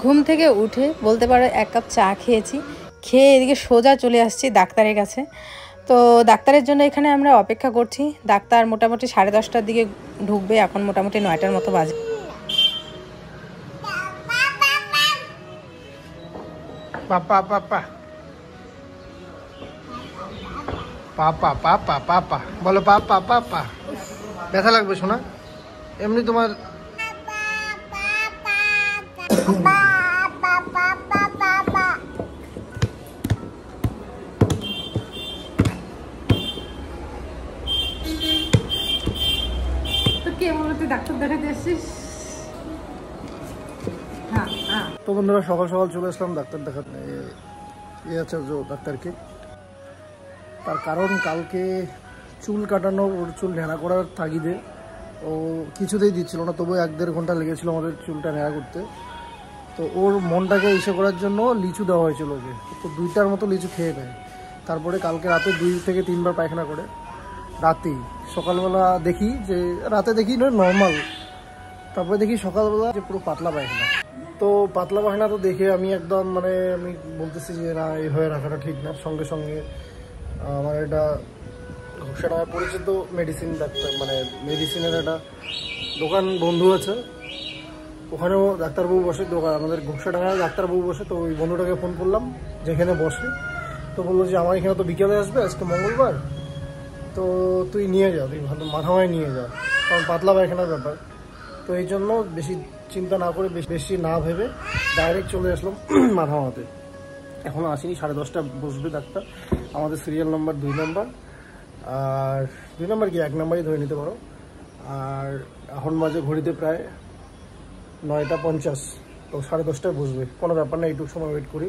ঘুম থেকে উঠে বলতে পারো এক কাপ চা খেয়েছি, খেয়ে এদিকে সোজা চলে আসছি ডাক্তারের কাছে। তো ডাক্তারের জন্য এখানে আমরা অপেক্ষা করছি। ডাক্তার মোটামুটি 10:30টার দিকে ঢুকবে, এখন মোটামুটি 9টার মতো বাজে। পাপা পাপা পাপা পাপা পাপা বলো, পাপা পাপা। ব্যথা লাগবে শোনা? এমনি তোমার ডাক্তার দেখাতে আসছিস? তো বন্ধুরা, সকাল সকাল চলে আসলাম ডাক্তার দেখাতে, ডাক্তারকে। তার কারণ কালকে চুল কাটানো, ওর চুল ন্যাড়া করার তাগিদে ও কিছুতেই দিচ্ছিল না, তবু 1-1.5 ঘন্টা লেগেছিল আমাদের চুলটা ন্যাড়া করতে। তো ওর মনটাকে ইসে করার জন্য লিচু দেওয়া হয়েছিল ওকে, তো 2টার মতো লিচু খেয়ে নেয়। তারপরে কালকে রাতে 2 থেকে 3 বার পায়খানা করে রাতেই। সকালবেলা দেখি যে, রাতে দেখি নয় নর্মাল, তারপরে দেখি সকালবেলা যে পুরো পাতলা পায়খানা। তো পাতলা পায়খানা তো দেখে আমি একদম আমি বলতেছি যে না, এইভাবে রাখাটা ঠিক না। সঙ্গে সঙ্গে আমার এটা ঘোষণায় পরিচিত মেডিসিন ডাক্তার, মেডিসিনের একটা দোকান বন্ধু আছে, ওখানেও ডাক্তারবাবু বসে। আমাদের ঘোষাডাঙ্গায় ডাক্তারবাবু বসে। তো ওই বন্ধুটাকে ফোন করলাম যেখানে বসে, তো বললো যে আমার এখানে তো বিকেলে আসবে, আজকে মঙ্গলবার, তো তুই নিয়ে যা, তুই মাথামায় নিয়ে যা, কারণ পাতলা পায়খানার ব্যাপার। তো এই জন্য বেশি চিন্তা না করে, বেশি না ভেবে ডাইরেক্ট চলে আসলাম মাথামাতে। এখনও আসিনি, 10:30 বসবে ডাক্তার। আমাদের সিরিয়াল নাম্বার 2 নম্বর, আর 2 নম্বর কি 1 নম্বরই ধরে নিতে পারো। আর এখন মাঝে ঘড়িতে প্রায় 9:50, তো 10:30টায় বসবে। কোনো ব্যাপার না, এইটুকু সময় ওয়েট করি,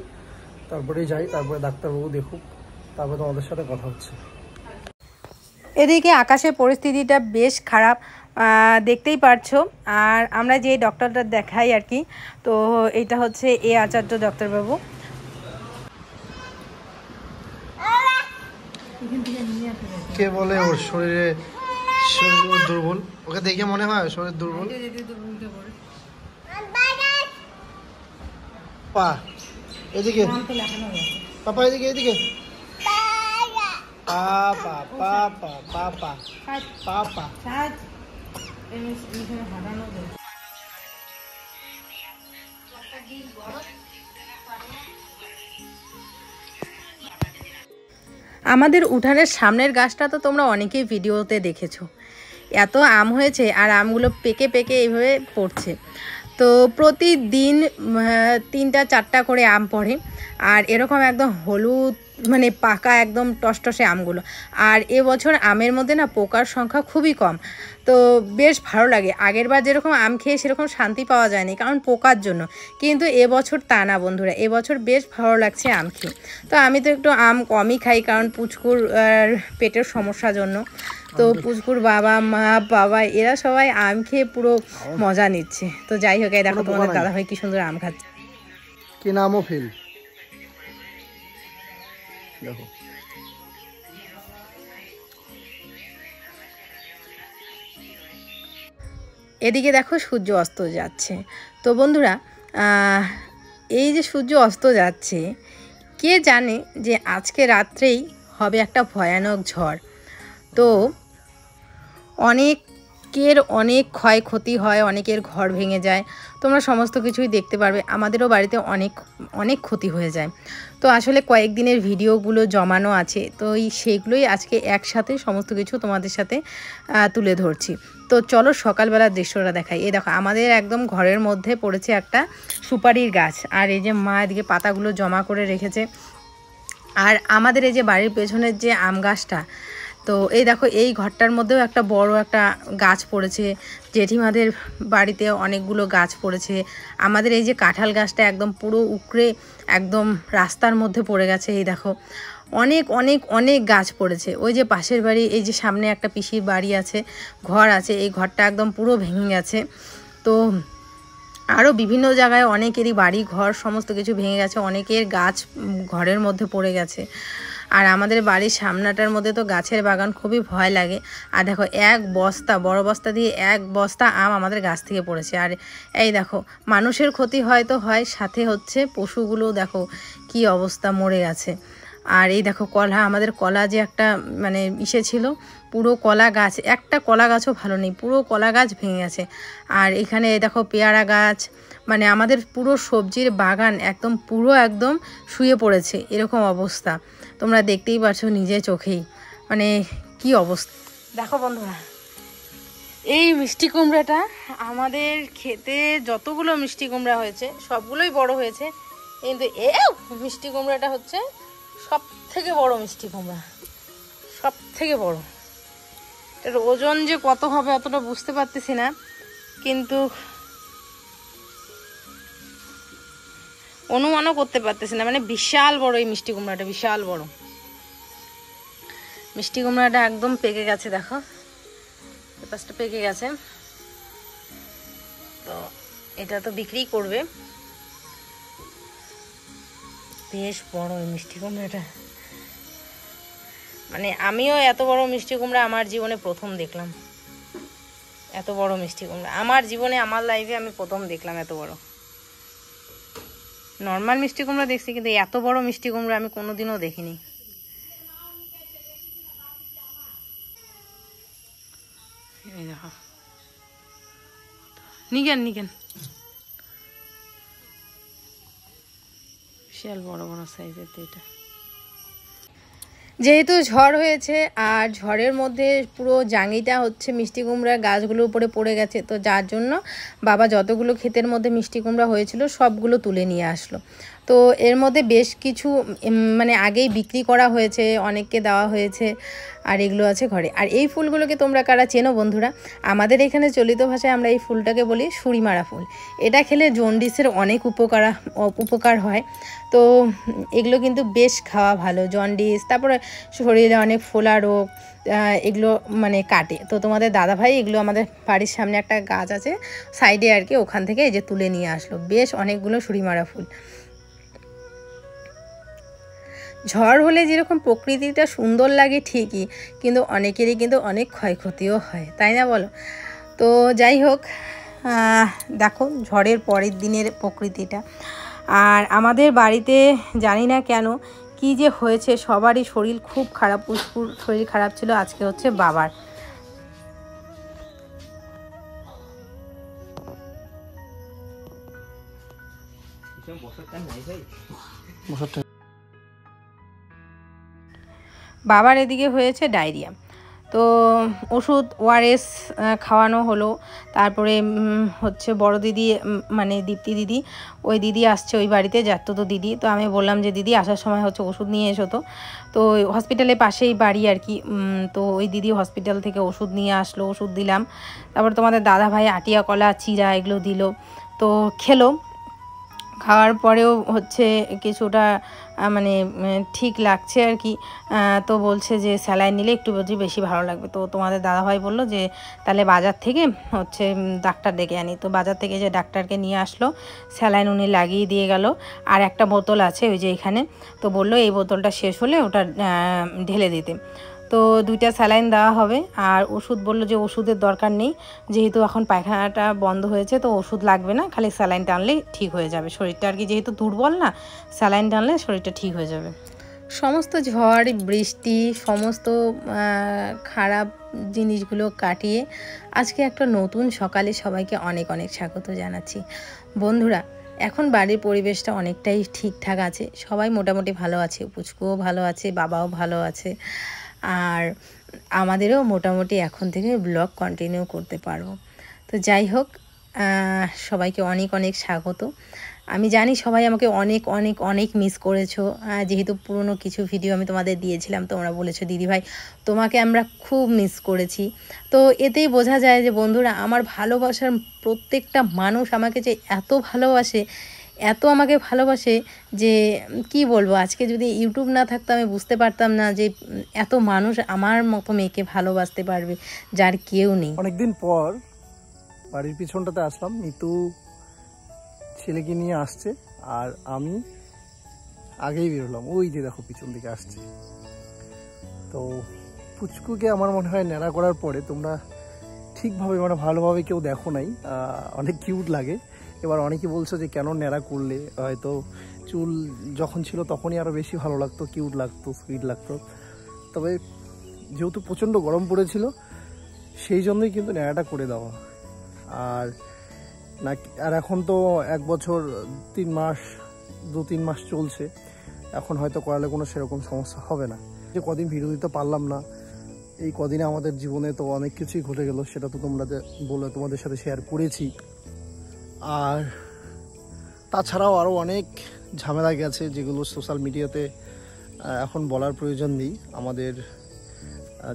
তারপরেই যাই, তারপরে ডাক্তারবাবু দেখুক, তারপরে তোমাদের সাথে কথা হচ্ছে। এদিকে আকাশের পরিস্থিতিটা বেশ খারাপ, দেখতেই পারছো। আর আমরা যে ডক্টরটা দেখাই আর কি, তো এটা হচ্ছে আচার্য ডাক্তারবাবু। কে বলে ওর শরীর দুর্বল? ওকে দেখে মনে হয় শরীর দুর্বল। পা এদিকে, পাপা এদিকে, এদিকে পাপা পাপা পাপা পাপা। আমাদের উঠানের সামনের গাছটা তো তোমরা অনেকেই ভিডিওতে দেখেছো, এত আম হয়েছে, আর আমগুলো পেকে পেকে এইভাবে পড়ছে। তো প্রতিদিন 3টা-4টা করে আম পড়ে, আর এরকম একদম হলুদ পাকা একদম টসটসে আমগুলো। আর এবছর আমের মধ্যে না পোকার সংখ্যা খুবই কম, তো বেশ ভালো লাগে। আগের বার যেরকম আম খেয়ে সেরকম শান্তি পাওয়া যায়নি, কারণ পোকার জন্য, কিন্তু এবছর তা না বন্ধুরা, এবছর বেশ ভালো লাগছে আম খেয়ে। তো আমি তো একটু আম কমই খাই, কারণ পুচকুর পেটের সমস্যার জন্য। তো পুচকুর বাবা মা বাবা এরা সবাই আম খেয়ে পুরো মজা নিচ্ছে। তো যাই হোক, এই দেখো তোমাদের দাদাভাই কি সুন্দর আম খাচ্ছে। কি নামও ফেল দেখো। এদিকে দেখো সূর্য অস্ত যাচ্ছে। তো বন্ধুরা, এই যে সূর্য অস্ত যাচ্ছে, কে জানে যে আজকে রাত্রেই হবে একটা ভয়ানক ঝড়। তো অনেকের অনেক ক্ষয়ক্ষতি হয়, অনেকের ঘর ভেঙে যায়, তোমরা সমস্ত কিছুই দেখতে পারবে। আমাদেরও বাড়িতে অনেক ক্ষতি হয়ে যায়। তো আসলে কয়েকদিনের ভিডিওগুলো জমানো আছে, তো সেইগুলোই আজকে একসাথে সমস্ত কিছু তোমাদের সাথে তুলে ধরছি। তো চলো সকালবেলার দৃশ্যটা দেখাই। এই দেখো আমাদের একদম ঘরের মধ্যে পড়েছে একটা সুপারির গাছ, আর এই যে মা এদিকে পাতাগুলো জমা করে রেখেছে। আর আমাদের এই যে বাড়ির পেছনের যে আম গাছটা, তো এই দেখো এই ঘরটার মধ্যেও একটা বড় একটা গাছ পড়েছে। জেঠিমাদের বাড়িতে অনেকগুলো গাছ পড়েছে। আমাদের এই যে কাঁঠাল গাছটা একদম পুরো উকড়ে একদম রাস্তার মধ্যে পড়ে গেছে। এই দেখো অনেক অনেক অনেক গাছ পড়েছে। ওই যে পাশের বাড়ি, এই যে সামনে একটা পিসির বাড়ি আছে, ঘর আছে, এই ঘরটা একদম পুরো ভেঙে গেছে। তো আরও বিভিন্ন জায়গায় অনেকেরই বাড়ি ঘর সমস্ত কিছু ভেঙে গেছে, অনেকের গাছ ঘরের মধ্যে পড়ে গেছে। আর আমাদের বাড়ির সামনাটার মধ্যে তো গাছের বাগান, খুবই ভয় লাগে। আর দেখো এক বস্তা, বড় বস্তা দিয়ে এক বস্তা আম আমাদের গাছ থেকে পড়েছে। আর এই দেখো মানুষের ক্ষতি হয়তো হয়, সাথে হচ্ছে পশুগুলো দেখো কি অবস্থা, মরে গেছে। আর এই দেখো কলা, আমাদের কলা যে একটা মানে ইসে ছিল, পুরো কলা গাছ, একটা কলা গাছও ভালো নেই, পুরো কলা গাছ ভেঙে গেছে। আর এখানে দেখো পেয়ারা গাছ, মানে আমাদের পুরো সবজির বাগান একদম পুরো একদম শুয়ে পড়েছে, এরকম অবস্থা। তোমরা দেখতেই পারছো নিজে চোখেই, মানে কি অবস্থা। দেখো বন্ধুরা, এই মিষ্টি কুমড়াটা আমাদের খেতে যতগুলো মিষ্টি কুমড়া হয়েছে সবগুলোই বড় হয়েছে, কিন্তু মিষ্টি কুমড়াটা হচ্ছে সব থেকে বড় মিষ্টি কুমড়া, সব থেকে বড়। এর ওজন যে কত হবে অতটা বুঝতে পারতেছি না, কিন্তু অনুমানও করতে পারতেছি না, মানে বিশাল বড় এই মিষ্টি কুমড়াটা, বিশাল বড় মিষ্টি কুমড়াটা। একদম পেকে গেছে, দেখো পাশটা পেকে গেছে। তো এটা তো বিক্রি করবে, বেশ বড় এই মিষ্টি কুমড়াটা। মানে আমিও এত বড় মিষ্টি কুমড়া আমার জীবনে প্রথম দেখলাম। এত বড় মিষ্টি কুমড়া আমার জীবনে, আমার লাইফে আমি প্রথম দেখলাম এত বড়। নর্মাল মিষ্টি কুমড়া দেখছি, কিন্তু এত বড় মিষ্টি কুমড়া আমি কোনোদিনও দেখিনি। এই দেখো, নিগেন নিগেন, বিশাল বড় বড় সাইজের। এটা যেহেতু ঝড় হয়েছে আর ঝড়ের মধ্যে পুরো জাঙিটা হচ্ছে মিষ্টি কুমড়ার গাছগুলোর উপরে পড়ে গেছে, তো যার জন্য বাবা যতগুলো ক্ষেতের মধ্যে মিষ্টি কুমড়া হয়েছিল সবগুলো তুলে নিয়ে আসলো। তো এর মধ্যে বেশ কিছু মানে আগেই বিক্রি করা হয়েছে, অনেককে দেওয়া হয়েছে, আর এগুলো আছে ঘরে। আর এই ফুলগুলোকে তোমরা কারা চেনো বন্ধুরা? আমাদের এখানে চলিত ভাষায় আমরা এই ফুলটাকে বলি সুরিমারা ফুল। এটা খেলে জন্ডিসের অনেক উপকার হয়। তো এগুলো কিন্তু বেশ খাওয়া ভালো, জন্ডিস, তারপরে শরীরে অনেক ফোলা রোগ, এগুলো মানে কাটে। তো তোমাদের দাদাভাই এগুলো আমাদের বাড়ির সামনে একটা গাছ আছে সাইডে আর কি, ওখান থেকে এই যে তুলে নিয়ে আসলো বেশ অনেকগুলো সুরিমারা ফুল। ঝড় হলে যেরকম প্রকৃতিটা সুন্দর লাগে ঠিকই, কিন্তু অনেকেরই কিন্তু অনেক ক্ষয়ক্ষতিও হয়, তাই না বলো? তো যাই হোক, দেখো ঝড়ের পরের দিনের প্রকৃতিটা। আর আমাদের বাড়িতে জানি না কেন কি যে হয়েছে, সবারই শরীর খুব খারাপ, পুষ্পুর শরীর খারাপ ছিল, আজকে হচ্ছে বাবার। বাবার এদিকে হয়েছে ডায়রিয়া, তো ওষুধ ওআরএস খাওয়ানো হলো। তারপরে হচ্ছে বড় দিদি মানে দীপ্তি দিদি, ওই দিদি আসছে ওই বাড়িতে, যাতো তো দিদি। তো আমি বললাম যে দিদি আসার সময় হচ্ছে ওষুধ নিয়ে এসো। তো হসপিটালের পাশেই বাড়ি আর কি। তো ওই দিদি হসপিটাল থেকে ওষুধ নিয়ে আসলো, ওষুধ দিলাম। তারপর তোমাদের দাদাভাই আটিয়া কলা চিরা এগুলো দিল, তো খেলো। খাওয়ার পরেও হচ্ছে কিছুটা মানে ঠিক লাগছে আর কি। তো বলছে যে স্যালাইন নিলে একটু বেশি ভালো লাগবে। তো তোমাদের দাদাভাই বললো যে তাহলে বাজার থেকে হচ্ছে ডাক্তার ডেকে আনি। তো বাজার থেকে যে ডাক্তারকে নিয়ে আসলো, স্যালাইন উনি লাগিয়ে দিয়ে গেল। আর একটা বোতল আছে ওই যে এখানে, তো বললো এই বোতলটা শেষ হলে ওটা ঢেলে দিতে। তো 2টা স্যালাইন দেওয়া হবে। আর ওষুধ বললো যে ওষুধের দরকার নেই, যেহেতু এখন পায়খানাটা বন্ধ হয়েছে, তো ওষুধ লাগবে না, খালি স্যালাইন টানলেই ঠিক হয়ে যাবে শরীরটা আর কি, যেহেতু দুর্বল না, স্যালাইন টানলে শরীরটা ঠিক হয়ে যাবে। সমস্ত ঝড় বৃষ্টি সমস্ত খারাপ জিনিসগুলো কাটিয়ে আজকে একটা নতুন সকালে সবাইকে অনেক অনেক স্বাগত জানাচ্ছি। বন্ধুরা, এখন বাড়ির পরিবেশটা অনেকটাই ঠিকঠাক আছে, সবাই মোটামুটি ভালো আছে, পুচকুও ভালো আছে, বাবাও ভালো আছে, আর আমাদেরও মোটামুটি এখন থেকে ব্লগ কন্টিনিউ করতে পারবো। তো যাই হোক, সবাইকে অনেক অনেক স্বাগত। আমি জানি সবাই আমাকে অনেক অনেক অনেক মিস করেছো, যেহেতু পুরনো কিছু ভিডিও আমি তোমাদের দিয়েছিলাম, তোমরা বলেছো দিদিভাই তোমাকে আমরা খুব মিস করেছি। তো এতেই বোঝা যায় যে বন্ধুরা, আমার ভালোবাসার প্রত্যেকটা মানুষ আমাকে যে এত ভালোবাসে, এত আমাকে ভালোবাসে যে কি বলবো। আজকে যদি ইউটিউব না থাকতো আমি বুঝতে পারতাম না যে এত মানুষ আমার মতো মেয়েকে ভালোবাসতে পারবে, যার কেউ নেই। অনেকদিন পর বাড়ির পিছনটাতে আসলাম, মিতু ছেলেকে নিয়ে আসছে আর আমি আগেই বেরোলাম। ওই যে দেখো পিছন দিকে আসছে। তো পুচকুকে আমার মনে হয় ন্যাড়া করার পরে তোমরা ঠিকভাবে মানে ভালোভাবে কেউ দেখো নাই, অনেক কিউট লাগে। এবার অনেকে বলছো যে কেন ন্যাড়া করলে, হয়তো চুল যখন ছিল তখনই আরও বেশি ভালো লাগতো, কিউট লাগতো, সুইট লাগতো। তবে যেহেতু প্রচণ্ড গরম পড়েছিল সেই জন্যই কিন্তু ন্যাড়াটা করে দেওয়া। আর না, আর এখন তো 1 বছর 3 মাস 2-3 মাস চলছে, এখন হয়তো করালে কোনো সেরকম সমস্যা হবে না। যে কদিন ভিডিও দিতে পারলাম না, এই কদিনে আমাদের জীবনে তো অনেক কিছুই ঘটে গেল, সেটা তো তোমরা বলে তোমাদের সাথে শেয়ার করেছি। আর তাছাড়াও আরও অনেক ঝামেলা গেছে যেগুলো সোশ্যাল মিডিয়াতে এখন বলার প্রয়োজন নেই। আমাদের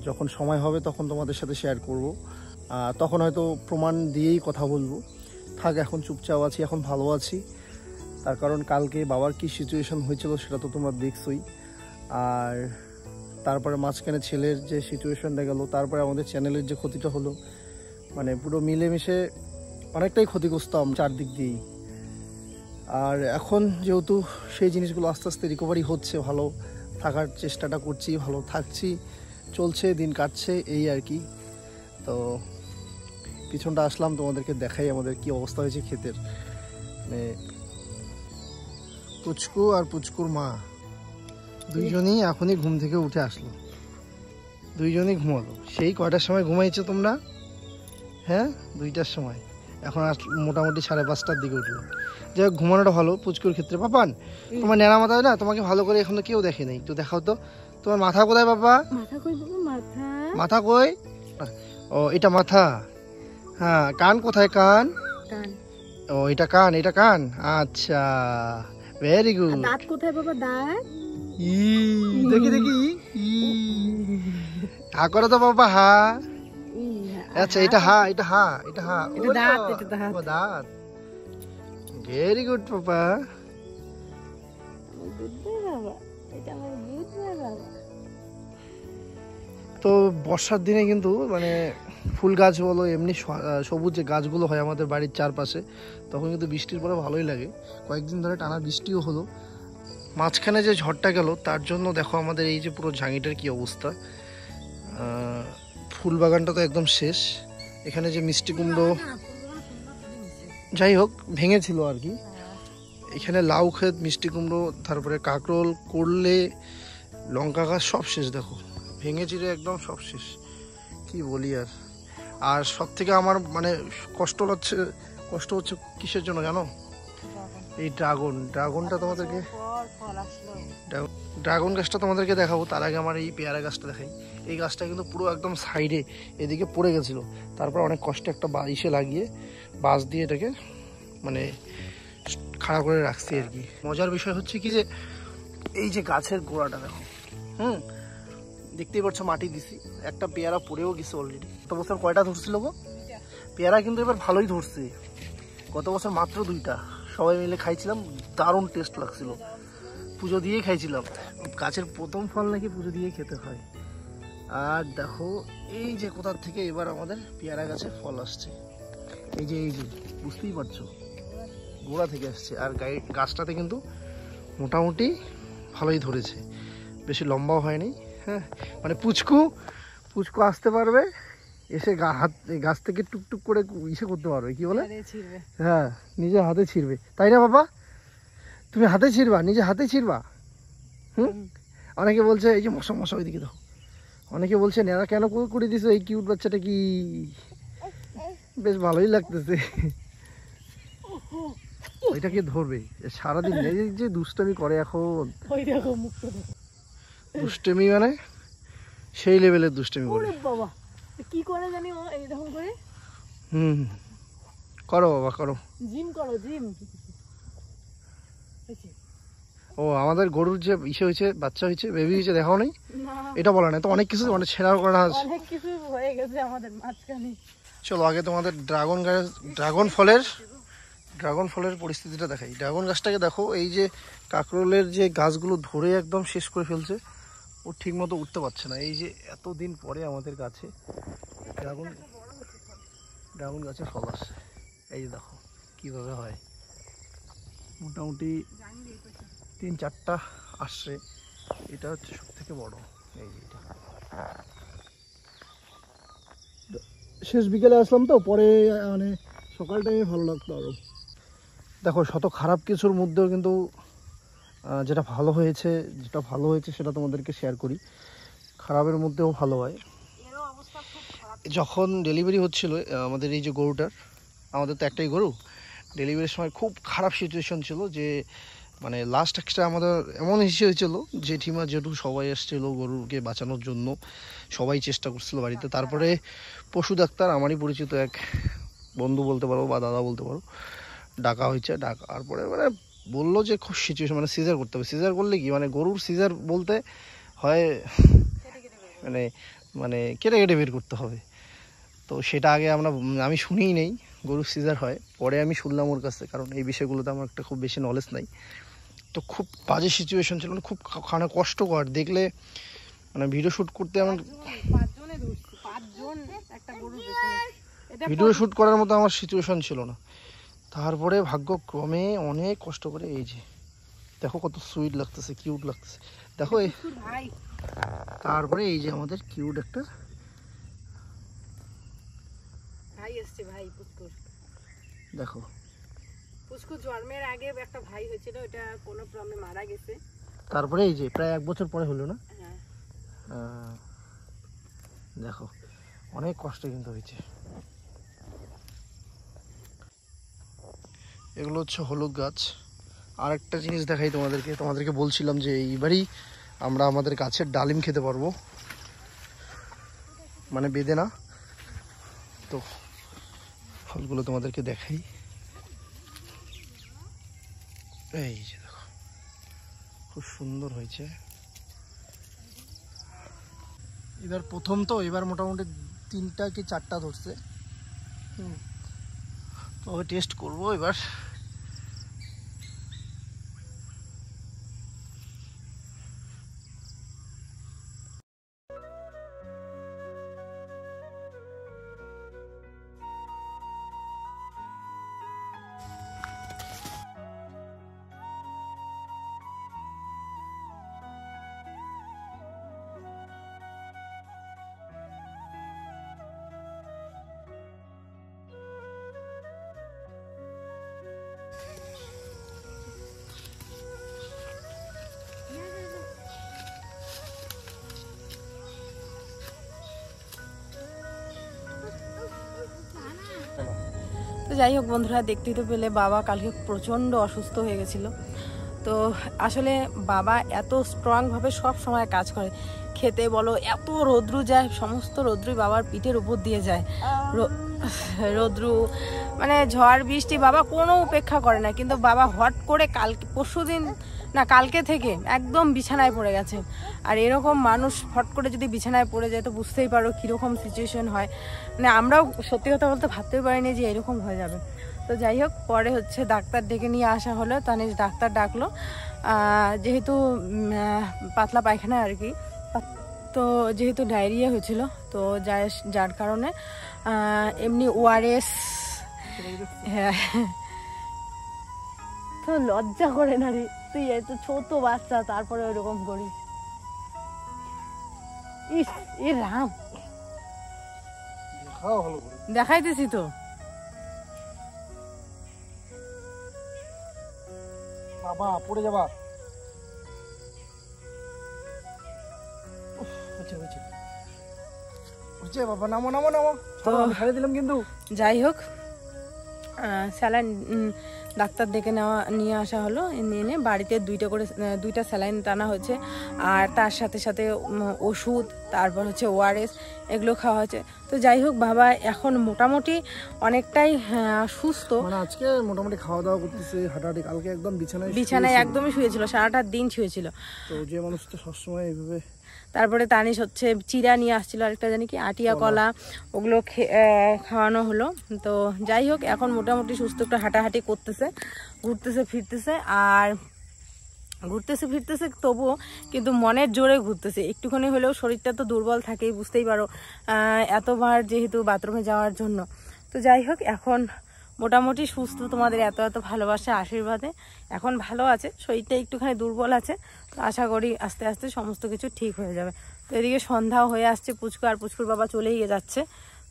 যখন সময় হবে তখন তোমাদের সাথে শেয়ার করব, তখন হয়তো প্রমাণ দিয়েই কথা বলবো। থাক, এখন চুপচাপ আছি, এখন ভালো আছি। তার কারণ কালকে বাবার কি সিচুয়েশন হয়েছিল সেটা তো তোমরা দেখছোই। আর তারপরে মাঝখানে ছেলের যে সিচুয়েশনটা গেল, তারপরে আমাদের চ্যানেলের যে ক্ষতিটা হলো, মানে পুরো মিলেমিশে অনেকটাই ক্ষতিগ্রস্ত চারদিক দিয়েই। আর এখন যেহেতু সেই জিনিসগুলো আস্তে আস্তে রিকভারি হচ্ছে, ভালো থাকার চেষ্টাটা করছি, ভালো থাকছি, চলছে, দিন কাটছে, এই আর কি। তো পিছনটা আসলাম তোমাদেরকে দেখাই আমাদের কি অবস্থা হয়েছে ক্ষেতের। মানে পুচকু আর পুচকুর মা দুইজনই এখনই ঘুম থেকে উঠে আসলো, দুইজনই ঘুমালো। সেই কয়টার সময় ঘুমাইছো তোমরা? হ্যাঁ, 2টার সময়। এখন মোটামুটি 5:30টার দিকে উঠলো। যাই হোক, ঘুমানোটা ভালো পুচকুর ক্ষেত্রে। পাপান, তোমার ন্যাড়া মাথা হয় না, তোমাকে ভালো করে এখনো কেউ দেখে নাই, একটু দেখাও তো তোমার মাথা কোথায় বাবা? মাথা কই? ও, এটা মাথা। হ্যাঁ, কান কোথায়? কান। ও, এটা কান, এটা কান। আচ্ছা, ভেরি গুড। দাঁত কোথায় বাবা? দাঁত দেখি দেখি, হা করো তো বাবা, হা। আচ্ছা, এটা হা, এটা হা, এটা হা, এটা দাঁত, এটা দাঁত। ভেরি গুড পাপা। তো বর্ষার দিনে কিন্তু মানে ফুল গাছ বলো, এমনি সবুজ যে গাছগুলো হয় আমাদের বাড়ির চারপাশে, তখন কিন্তু বৃষ্টির পরে ভালোই লাগে। কয়েকদিন ধরে টানা বৃষ্টিও হলো। মাঝখানে যে ঝড়টা গেল তার জন্য দেখো আমাদের এই যে পুরো ঝাঙিটার কি অবস্থা। ফুল বাগানটা তো একদম শেষ। এখানে যে মিষ্টি কুমড়ো, যাই হোক, ভেঙেছিল আর কি। এখানে লাউ ক্ষেত, মিষ্টি কুমড়ো, তারপরে কাঁকরোল, করলে, লঙ্কা গাছ, সব শেষ। দেখো ভেঙে চিরে একদম সব শেষ, কি বলি আর। আর সব থেকে আমার মানে কষ্ট হচ্ছে কিসের জন্য জানো? এই ড্রাগনটা তোমাদেরকে, ড্রাগন গাছটা তোমাদেরকে দেখাবো। তার আগে আমার এই পেয়ারা গাছটা দেখাই। এই গাছটা কিন্তু পুরো একদম সাইডে এদিকে পড়ে গেছিলো, তারপর অনেক কষ্টে একটা ইসে লাগিয়ে বাঁশ দিয়ে এটাকে মানে খাড়া করে রাখছি আর কি। মজার বিষয় হচ্ছে কি যে এই যে গাছের গোড়াটা দেখো, দেখতেই পাচ্ছ মাটি দিছি, একটা পেয়ারা পড়েও গেছে অলরেডি। গত বছর কয়টা ধরছিল গো পেয়ারা? কিন্তু এবার ভালোই ধরছে। গত বছর মাত্র 2টা, সবাই মিলে খাইছিলাম, দারুণ টেস্ট লাগছিল। পুজো দিয়েই খাইছিলাম। গাছের প্রথম ফল নাকি পুজো দিয়ে খেতে হয়। আর দেখো এই যে কোথা থেকে এবার আমাদের পেয়ারা গাছে ফল আসছে, এই যে বুঝতেই পারছো গোড়া থেকে আসছে। আর গাছটাতে কিন্তু মোটামুটি ভালোই ধরেছে, বেশি লম্বাও হয়নি। হ্যাঁ, মানে পুচকু আসতে পারবে, এসে গাছ থেকে টুকটুক করে ইসে করতে পারবে, কি বলে, হ্যাঁ, নিজে হাতে ছিঁড়বে। তাই না বাবা? তুমি হাতে ছিঁড়বা, নিজে হাতে ছিঁড়বা। অনেকে বলছে, এই যে মশা ওইদিকে দাও, অনেকে বলছে ন্যাড়া কেন করে দিছো এই কিউট বাচ্চাটা, কি বেশ ভালোই লাগতেছে। ওইটাকে ধরবে সারাদিন, এই যে দুষ্টামি করে এখন, দুষ্টামি মানে সেই লেভেলের দুষ্টামি করে। বাবা কি করে জানি এইরকম করে। করো বাবা, করো, জিম করো, জিম। ও আমাদের গরুর যে ইসে হয়েছে, বাচ্চা হয়েছে, বেবি হয়েছে, দেখাও নেই এটা বলা নাই তো, অনেক কিছু মানে ছেঁড়া করা আছে, অনেক কিছু হয়ে গেছে আমাদের মাঝখানে। চলো আগে তোমাদের ড্রাগন ফলের পরিস্থিতিটা দেখাই। ড্রাগন গাছটাকে দেখো, এই যে কাকরোলের যে গাছগুলো ধরে একদম শেষ করে ফেলছে, ও ঠিক মতো উঠতে পারছে না। এই যে এতদিন পরে আমাদের গাছে ড্রাগন গাছের ফল আসছে, এই যে দেখো কিভাবে হয়, মোটামুটি 3-4টা আসছে, এটা হচ্ছে সব থেকে বড়। এই যে এটা শেষ বিকেলে আসলাম তো, পরে মানে সকাল টাইমে ভালো লাগতো আরো। দেখো শত খারাপ কিছুর মধ্যেও কিন্তু যেটা ভালো হয়েছে সেটা তোমাদেরকে শেয়ার করি। খারাপের মধ্যেও ভালো হয়। যখন ডেলিভারি হচ্ছিল আমাদের এই যে গরুটার, আমাদের তো একটাই গরু, ডেলিভারির সময় খুব খারাপ সিচুয়েশন ছিল, যে মানে লাস্ট একটা আমাদের এমন ইস্যু হয়েছিল, জেঠিমা জেঠু সবাই এসেছিল গরুকে বাঁচানোর জন্য, সবাই চেষ্টা করছিল বাড়িতে। তারপরে পশু ডাক্তার, আমারই পরিচিত এক বন্ধু বলতে পারো বা দাদা বলতে পারো, ডাকা হয়েছে। ডাকার পরে মানে বললো যে খুব সিচুয়েশন, মানে সিজার করতে হবে। সিজার করলে কি মানে গরুর সিজার বলতে হয় মানে মানে কেটে কেটে বের করতে হবে। তো সেটা আগে আমি শুনিই নেই গরুর সিজার হয়, পরে আমি শুনলাম ওর কাছে, কারণ এই বিষয়গুলোতে আমার একটা খুব বেশি নলেজ নাই। তো খুব বাজে সিচুয়েশন ছিল, মানে খুব কষ্টকর দেখলে, মানে ভিডিও শ্যুট করতে আমার ভিডিও শ্যুট করার মতো আমার সিচুয়েশন ছিল না। তারপরে ভাগ্যক্রমে অনেক কষ্ট করে এই যে দেখো কত সুইট লাগতেছে, কিউট লাগতেছে দেখো। তারপরে এই যে আমাদের কিউট একটা ভাই এসছে, ভাই পুষ্কুর। দেখো পুষ্কুর জন্মের আগে একটা ভাই হয়েছিল, এটা কোনো প্রবলেমে মারা গেছে। তারপরে এই যে প্রায় 1 বছর পরে হলো না, দেখো অনেক কষ্ট কিন্তু হয়েছে। এগুলো হচ্ছে হলুদ গাছ। আর একটা জিনিস দেখাই তোমাদেরকে বলছিলাম যে এইবারই আমরা আমাদের গাছের ডালিম খেতে পারবো, মানে বেদে না। তো ফলগুলো তোমাদেরকে দেখাই, এই যে দেখো খুব সুন্দর হয়েছে। এবার প্রথম তো, এবার মোটামুটি 3টা কি 4টা ধরছে। তো টেস্ট করবো এবার। তো যাই হোক বন্ধুরা, দেখতেই তো পেলে বাবা কালকে প্রচণ্ড অসুস্থ হয়ে গেছিলো। তো আসলে বাবা এত স্ট্রংভাবে সব সময় কাজ করে, খেতে বলো, এত রৌদ্রু যায়, সমস্ত রৌদ্রুই বাবার পিঠের উপর দিয়ে যায়। রৌদ্রু মানে ঝড় বৃষ্টি বাবা কোনো উপেক্ষা করে না, কিন্তু বাবা হট করে কালকে থেকে একদম বিছানায় পড়ে গেছে। আর এরকম মানুষ হট করে যদি বিছানায় পড়ে যায় তো বুঝতেই পারো কীরকম সিচুয়েশন হয়। মানে আমরাও সত্যি কথা বলতে ভাবতেই পারিনি যে এরকম হয়ে যাবে। তো যাই হোক, পরে হচ্ছে ডাক্তার ডেকে নিয়ে আসা হলো, তানিশ ডাক্তার ডাকলো, যেহেতু পাতলা পায়খানা আর কি, তো যেহেতু ডায়রিয়া হয়েছিল, তো যার কারণে এমনি ওআরএস। হ্যাঁ, তো লজ্জা করে না রে, তুই এত ছোট বাচ্চা তারপরে ওইরকম করিস। ইস এ রাম, দেখাইতেছি তো। বাবা পড়ে যাবা, বাবা নামো ছেড়ে দিলাম কিন্তু। যাই হোক, স্যালাইন ডাক্তার ডেকে নিয়ে আসা হলো, এনে বাড়িতে দুইটা স্যালাইন টানা হয়েছে, আর তার সাথে সাথে ওষুধ, তারপর হচ্ছে ORS এগুলো খাওয়া হয়েছে। তো যাই হোক, বাবা এখন মোটামুটি অনেকটাই সুস্থ। মানে আজকে মোটামুটি খাওয়া দাওয়া করতেছে, হাঁটাহাঁটি, কালকে একদম বিছানায় একদমই শুয়েছিল, সারাটা দিন শুয়েছিল। তো যে মানুষ তো সবসময় এইভাবে। তারপরে তানিশ হচ্ছে চিড়া নিয়ে আসছিল, আরেকটা জানি কি আটিয়া কলা, ওগুলো খাওয়ানো হলো। তো যাই হোক, এখন মোটামুটি সুস্থ, একটু হাঁটাহাঁটি করতেছে, ঘুরতেছে ফিরতেছে, তবুও কিন্তু মনের জোরে ঘুরতেছে। একটুখানি হলেও শরীরটা তো দুর্বল থাকেই, বুঝতেই পারো, এতবার যেহেতু বাথরুমে যাওয়ার জন্য। তো যাই হোক, এখন মোটামুটি সুস্থ, তোমাদের এত ভালোবাসা আশীর্বাদে এখন ভালো আছে। শরীরটা একটুখানি দুর্বল আছে, তো আশা করি আস্তে আস্তে সমস্ত কিছু ঠিক হয়ে যাবে। তো এদিকে সন্ধ্যাও হয়ে আসছে, পুচকুর বাবা চলেই যাচ্ছে।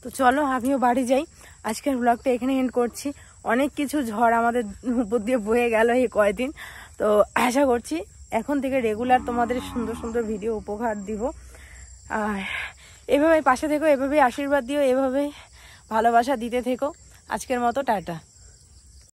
তো চলো আমিও বাড়ি যাই। আজকের ব্লগটা এখানে এন্ড করছি। অনেক কিছু ঝড় আমাদের উপর দিয়ে বয়ে গেল এই কয়দিন। তো আশা করছি এখন থেকে রেগুলার তোমাদের সুন্দর সুন্দর ভিডিও উপহার দিব। আর এভাবেই পাশে থেকো, এভাবেই আশীর্বাদ দিও, এভাবেই ভালোবাসা দিতে থেকো। আজকের মতো টাটা।